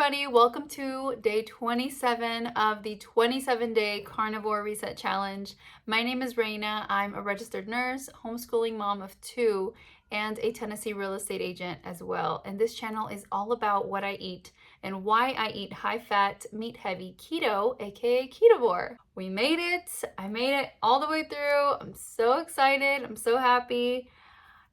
everybody, welcome to day 27 of the 27-day Carnivore Reset Challenge. My name is Raina. I'm a registered nurse, homeschooling mom of 2, and a Tennessee real estate agent as well. And this channel is all about what I eat and why I eat high-fat, meat-heavy keto, aka Ketovore. We made it. I made it all the way through. I'm so excited. I'm so happy.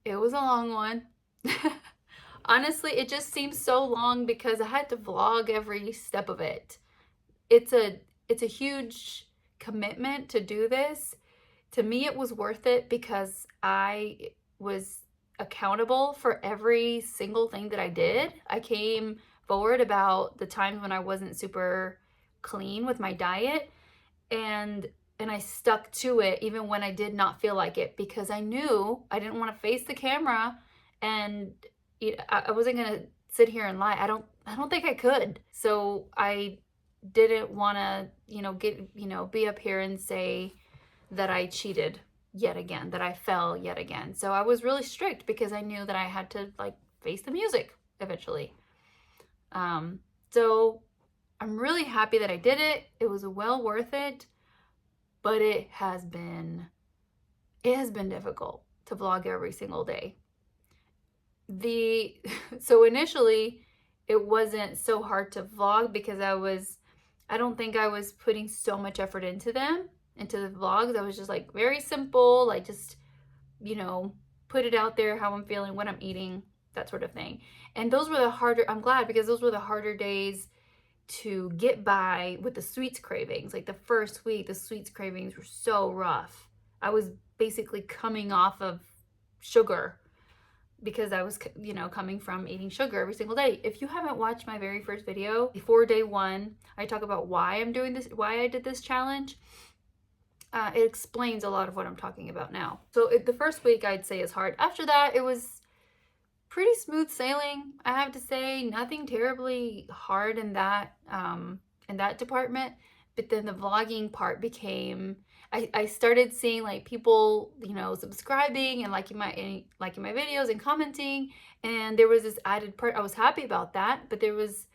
It was a long one. Honestly, it just seems so long because I had to vlog every step of it. It's a huge commitment to do this. To me, it was worth it because I was accountable for every single thing that I did. I came forward about the times when I wasn't super clean with my diet, and I stuck to it even when I did not feel like it, because I knew I didn't want to face the camera, and I wasn't gonna sit here and lie. I don't think I could. So I didn't want to, be up here and say that I cheated yet again, that I fell yet again. So I was really strict because I knew that I had to face the music eventually. So I'm really happy that I did it. It was well worth it, but it has been difficult to vlog every single day. So initially it wasn't so hard to vlog because I don't think I was putting so much effort into the vlogs. I was just very simple, just put it out there, how I'm feeling, what I'm eating, that sort of thing. And those were I'm glad, because those were the harder days to get by with the sweets cravings. Like the first week, the sweets cravings were so rough. I was basically coming off of sugar because I was, coming from eating sugar every single day. If you haven't watched my very first video before day 1, I talk about why I'm doing this, why I did this challenge. It explains a lot of what I'm talking about now. So the first week I'd say is hard. After that, it was pretty smooth sailing, I have to say. Nothing terribly hard in that department. But then the vlogging part became, I started seeing people, subscribing and liking my videos and commenting, and there was this added part. I was happy about that, but there was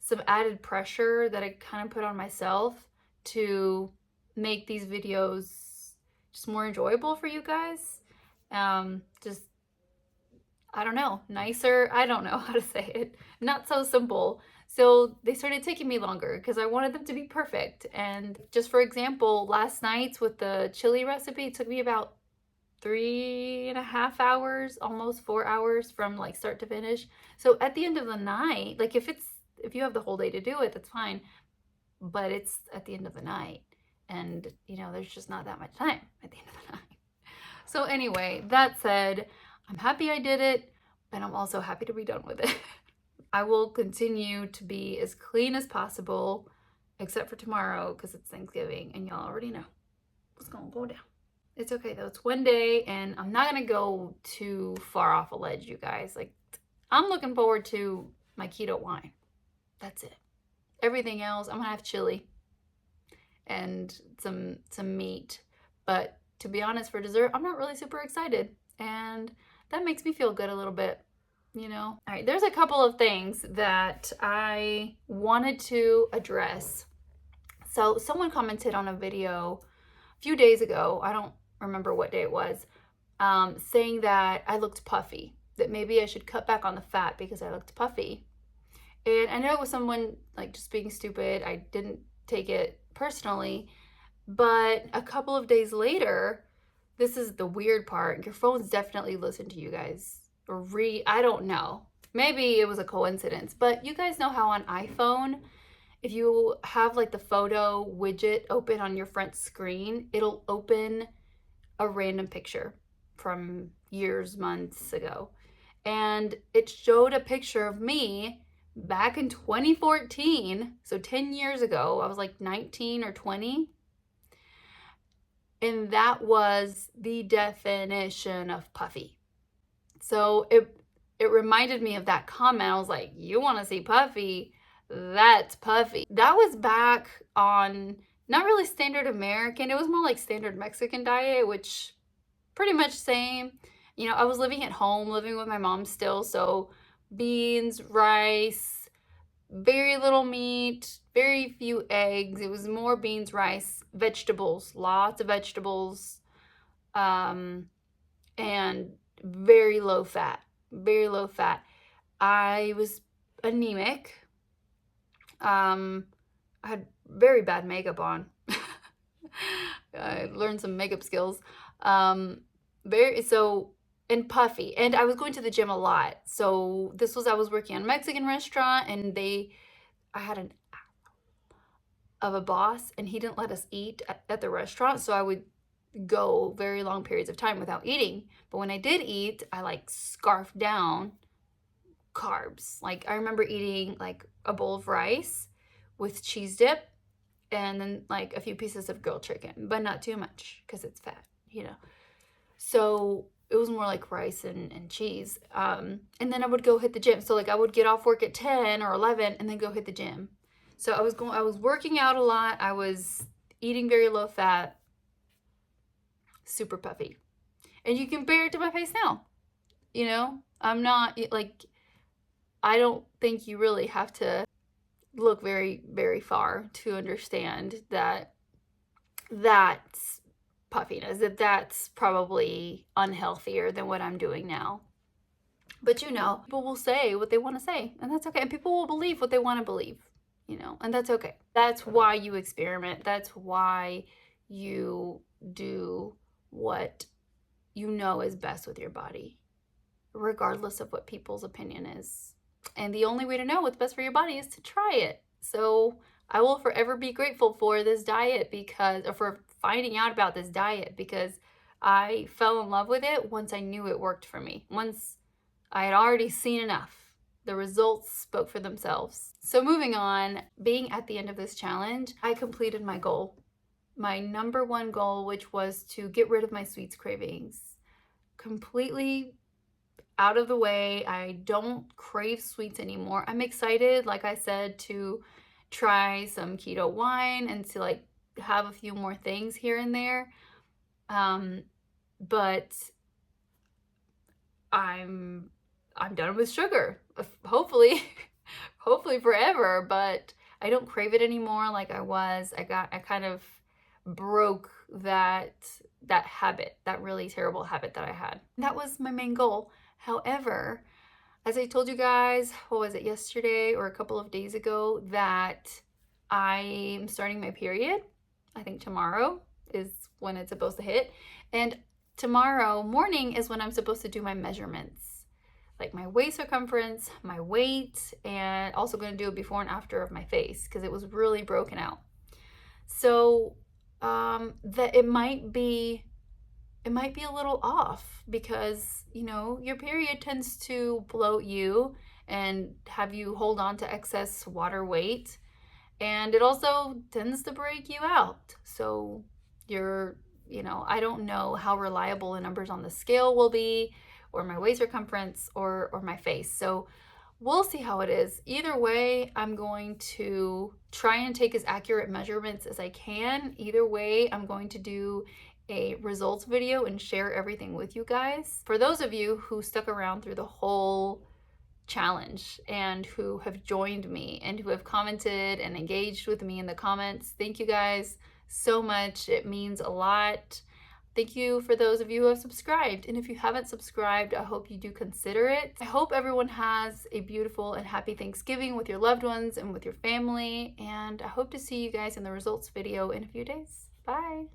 some added pressure that I kind of put on myself to make these videos just more enjoyable for you guys. Just, I don't know, nicer. I don't know how to say it. Not so simple. So they started taking me longer because I wanted them to be perfect. And just for example, last night's with the chili recipe, it took me about 3.5 hours, almost 4 hours from start to finish. So at the end of the night, if you have the whole day to do it, that's fine. But it's at the end of the night, and there's just not that much time at the end of the night. So anyway, that said, I'm happy I did it, and I'm also happy to be done with it. I will continue to be as clean as possible, except for tomorrow because it's Thanksgiving and y'all already know what's gonna go down. It's okay though, it's one day and I'm not gonna go too far off a ledge, you guys. I'm looking forward to my keto wine. That's it. Everything else, I'm gonna have chili and some meat. But to be honest, for dessert, I'm not really super excited, and that makes me feel good a little bit. All right, there's a couple of things that I wanted to address. So someone commented on a video a few days ago, I don't remember what day it was, saying that I looked puffy, that maybe I should cut back on the fat because I looked puffy. And I know it was someone just being stupid. I didn't take it personally, but a couple of days later, this is the weird part, your phones definitely listen to you guys. I don't know. Maybe it was a coincidence, but you guys know how on iPhone, if you have the photo widget open on your front screen, it'll open a random picture from years, months ago. And it showed a picture of me back in 2014, so 10 years ago. I was 19 or 20. And that was the definition of puffy. So it reminded me of that comment. I was like, you want to see puffy? That's puffy. That was back on not really standard American. It was more like standard Mexican diet, which pretty much same. I was living at home, living with my mom still. So beans, rice, very little meat, very few eggs. It was more beans, rice, vegetables, lots of vegetables, and very low fat, very low fat. I was anemic. I had very bad makeup on. I learned some makeup skills. And puffy. And I was going to the gym a lot. So I was working at a Mexican restaurant, and I had an of a boss, and he didn't let us eat at the restaurant. So I would go very long periods of time without eating. But when I did eat, I like scarfed down carbs. Like I remember eating like a bowl of rice with cheese dip and then like a few pieces of grilled chicken, but not too much because it's fat, you know. So it was more like rice and cheese. And then I would go hit the gym. So like I would get off work at 10 or 11 and then go hit the gym. So I was working out a lot. I was eating very low fat, super puffy. And you compare it to my face now. You know, I'm not like, I don't think you really have to look very, very far to understand that that's puffiness, that's probably unhealthier than what I'm doing now. But you know, people will say what they want to say, and that's okay. And people will believe what they want to believe, you know, and that's okay. That's why you experiment. That's why you do what you know is best with your body, regardless of what people's opinion is. And the only way to know what's best for your body is to try it. So I will forever be grateful for this diet for finding out about this diet, because I fell in love with it once I knew it worked for me. Once I had already seen enough. The results spoke for themselves. So moving on, being at the end of this challenge, I completed my goal. My number one goal, which was to get rid of my sweets cravings. Completely out of the way. I don't crave sweets anymore. I'm excited, like I said, to try some keto wine and to like have a few more things here and there. But I'm done with sugar. Hopefully forever, but I don't crave it anymore like I was. I kind of broke that habit, that really terrible habit that I had. That was my main goal. However, as I told you guys, what was it, yesterday or a couple of days ago, that I'm starting my period. I think tomorrow is when it's supposed to hit. And tomorrow morning is when I'm supposed to do my measurements, like my waist circumference, my weight, and also going to do a before and after of my face because it was really broken out. So that it might be a little off because, you know, your period tends to bloat you and have you hold on to excess water weight, and it also tends to break you out. So I don't know how reliable the numbers on the scale will be, or my waist circumference, or my face. So we'll see how it is. Either way, I'm going to try and take as accurate measurements as I can. Either way, I'm going to do a results video and share everything with you guys. For those of you who stuck around through the whole challenge and who have joined me and who have commented and engaged with me in the comments, thank you guys so much. It means a lot. Thank you for those of you who have subscribed. And if you haven't subscribed, I hope you do consider it. I hope everyone has a beautiful and happy Thanksgiving with your loved ones and with your family. And I hope to see you guys in the results video in a few days. Bye.